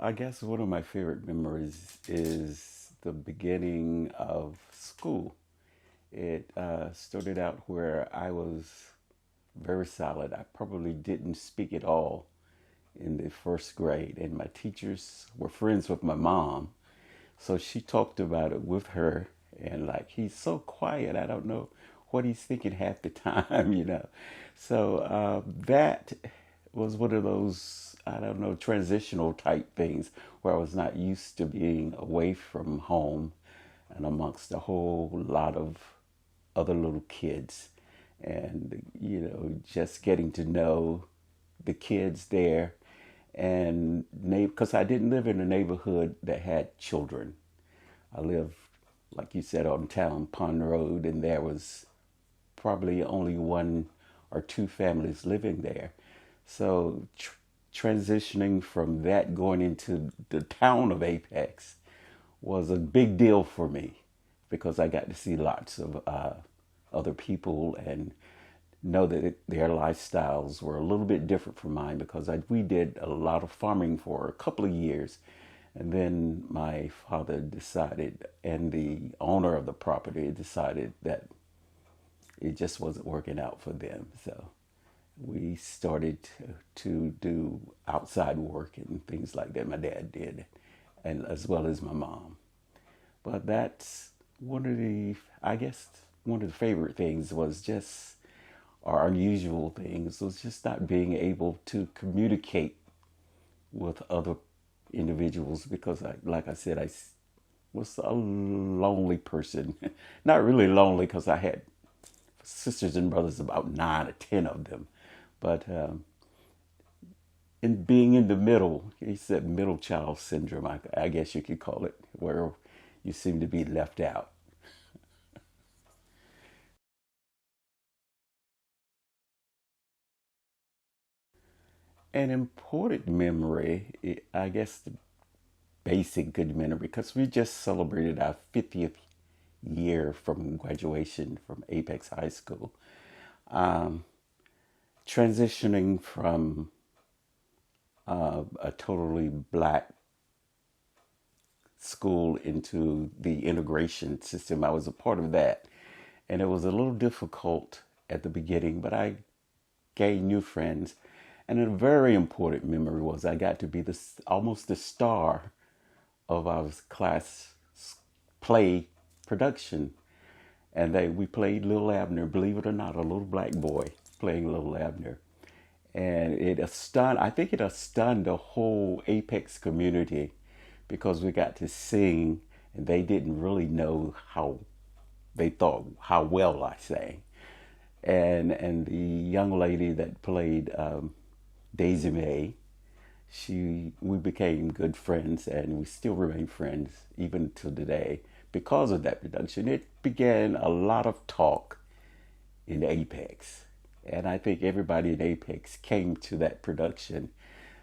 I guess one of my favorite memories is the beginning of school. It started out where I was very silent. I probably didn't speak at all in the first grade, and my teachers were friends with my mom. So she talked about it with her, and like, he's so quiet. I don't know what he's thinking half the time. So that was one of those, I don't know, transitional type things where I was not used to being away from home and amongst a whole lot of other little kids. And, just getting to know the kids there and because I didn't live in a neighborhood that had children. I lived, like you said, on Town Pond Road, and there was probably only one or two families living there. So transitioning from that going into the town of Apex was a big deal for me because I got to see lots of other people and know that their lifestyles were a little bit different from mine because we did a lot of farming for a couple of years. And then my father decided, and the owner of the property decided that it just wasn't working out for them. So we started to do outside work and things like that. My dad did, and as well as my mom. But that's I guess, one of the favorite things was just, or unusual things, was just not being able to communicate with other individuals because, like I said, I was a lonely person. Not really lonely because I had sisters and brothers, about 9 or 10 of them. But in being in the middle, he said middle child syndrome, I guess you could call it, where you seem to be left out. An important memory, I guess the basic good memory, because we just celebrated our 50th year from graduation from Apex High School. Um, Transitioning from a totally black school into the integration system. I was a part of that. And it was a little difficult at the beginning, but I gained new friends. And a very important memory was I got to be almost the star of our class play production. And we played Little Abner, believe it or not, a little black boy playing Little Abner. And I think it stunned the whole Apex community because we got to sing and they didn't really know they thought how well I sang. And the young lady that played Daisy Mae, we became good friends and we still remain friends even to today because of that production. It began a lot of talk in Apex. And I think everybody in Apex came to that production.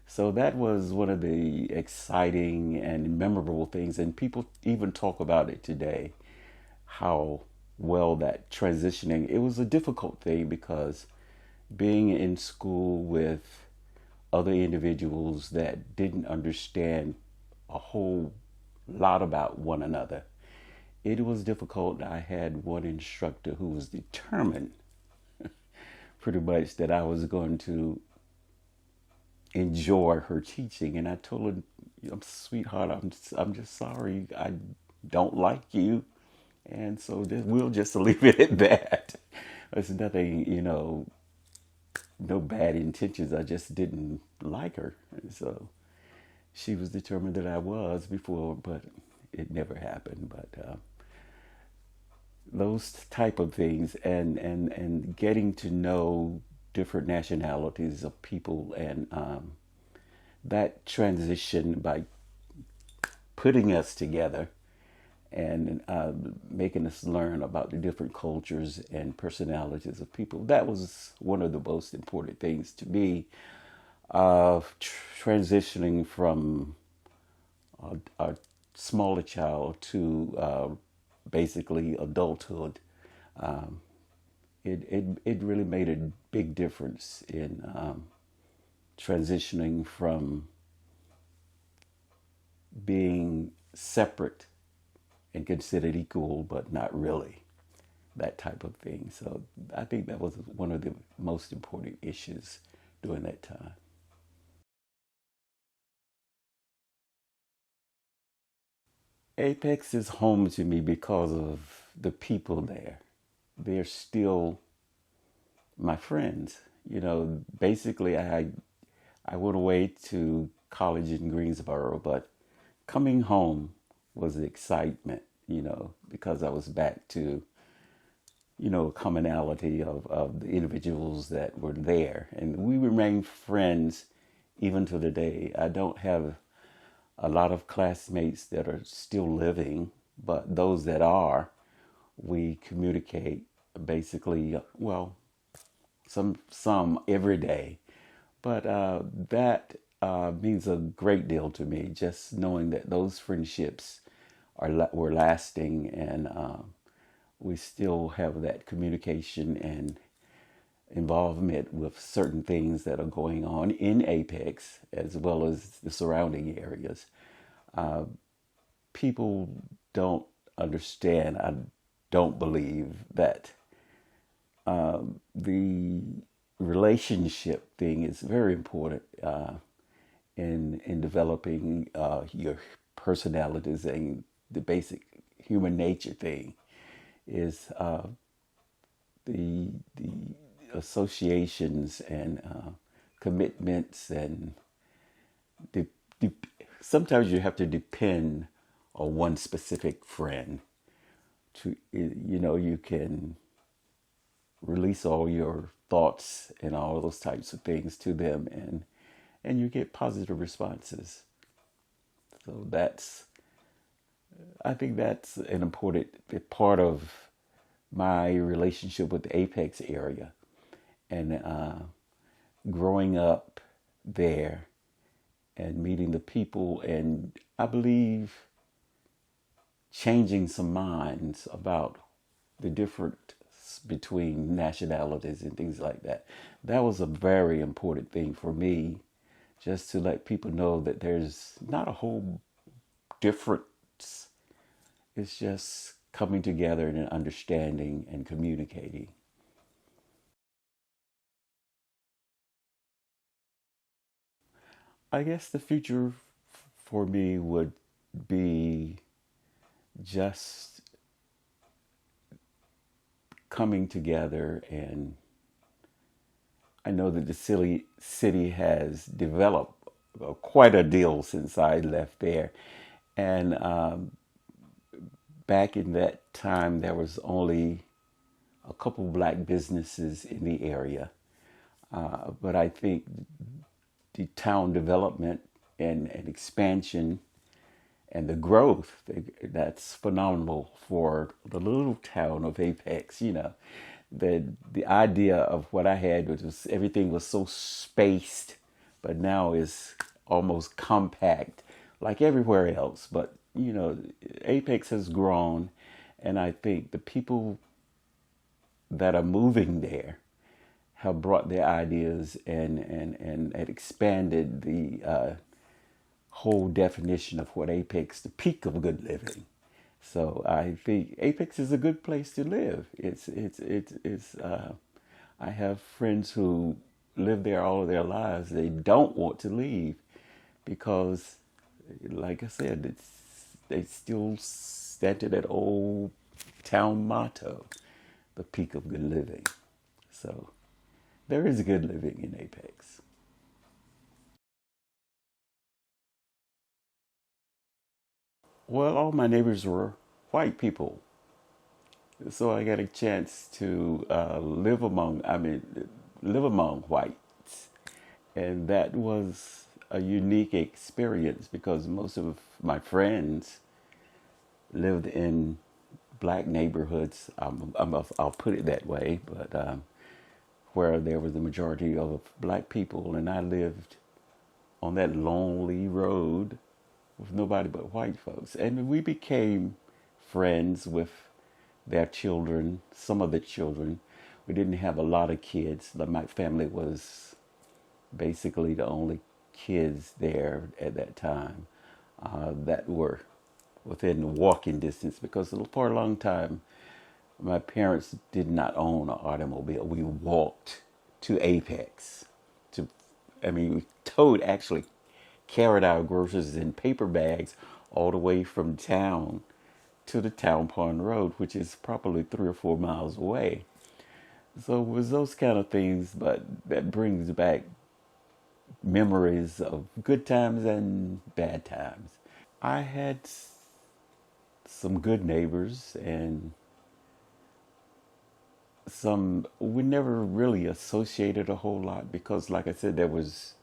So that was one of the exciting and memorable things. And people even talk about it today, how well that transitioning, it was a difficult thing because being in school with other individuals that didn't understand a whole lot about one another, it was difficult. I had one instructor who was determined pretty much that I was going to enjoy her teaching. And I told her, sweetheart, I'm just sorry. I don't like you. And so we'll just leave it at that. There's nothing, no bad intentions. I just didn't like her. And so she was determined that I was before, but it never happened. But those type of things and getting to know different nationalities of people and that transition by putting us together and making us learn about the different cultures and personalities of people. That was one of the most important things to me of transitioning from a smaller child to basically adulthood. Um, it really made a big difference in transitioning from being separate and considered equal, but not really, that type of thing. So I think that was one of the most important issues during that time. Apex is home to me because of the people there. They're still my friends. Basically, I went away to college in Greensboro, but coming home was the excitement, because I was back to, commonality of the individuals that were there. And we remain friends even to the day. I don't have a lot of classmates that are still living, but those that are, we communicate basically, well, some every day. But that means a great deal to me, just knowing that those friendships were lasting, and we still have that communication and involvement with certain things that are going on in Apex as well as the surrounding areas. Uh, People don't understand. I don't believe that the relationship thing is very important in developing your personalities, and the basic human nature thing is the associations and commitments, and de- de- sometimes you have to depend on one specific friend to, you can release all your thoughts and all those types of things to them, and you get positive responses. So I think that's an important part of my relationship with the Apex area, and growing up there and meeting the people, and I believe changing some minds about the difference between nationalities and things like that. That was a very important thing for me, just to let people know that there's not a whole difference. It's just coming together and understanding and communicating. I guess the future for me would be just coming together, and I know that the city has developed quite a deal since I left there. And back in that time, there was only a couple black businesses in the area. But I think the town development and expansion and the growth, that's phenomenal for the little town of Apex. The idea of what I had was everything was so spaced, but now is almost compact, like everywhere else. But Apex has grown, and I think the people that are moving there have brought their ideas, and expanded the whole definition of what Apex, the peak of good living. So I think Apex is a good place to live. It's. I have friends who live there all of their lives. They don't want to leave because, like I said, they still stand to that old town motto, the peak of good living. So there is good living in Apex. Well, all my neighbors were white people, so I got a chance to live among whites, and that was a unique experience because most of my friends lived in black neighborhoods. I'll put it that way, but where there was the majority of black people, and I lived on that lonely road with nobody but white folks. And we became friends with their children, some of the children. We didn't have a lot of kids. My family was basically the only kids there at that time. that were within walking distance, because for a long time my parents did not own an automobile. We walked to Apex. To, I mean, we actually carried our groceries in paper bags all the way from town to the Town Pond Road, which is probably 3 or 4 miles away. So it was those kind of things, but that brings back memories of good times and bad times. I had some good neighbors, and some we never really associated a whole lot because, like I said, there was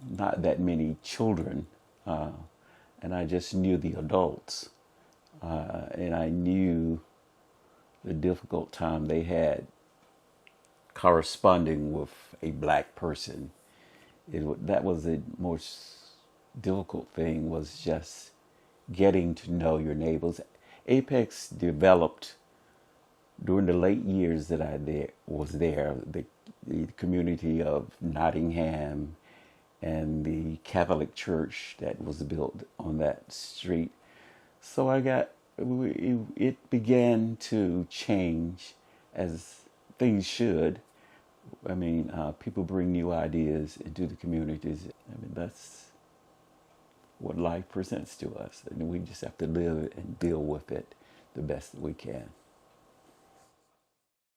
not that many children, uh, and I just knew the adults, and I knew the difficult time they had corresponding with a black person. That was the most difficult thing, was just getting to know your neighbors. Apex developed during the late years that was there. The community of Nottingham and the Catholic church that was built on that street. So it began to change, as things should. I mean, people bring new ideas into the communities. I mean, that's what life presents to us, and we just have to live and deal with it the best that we can.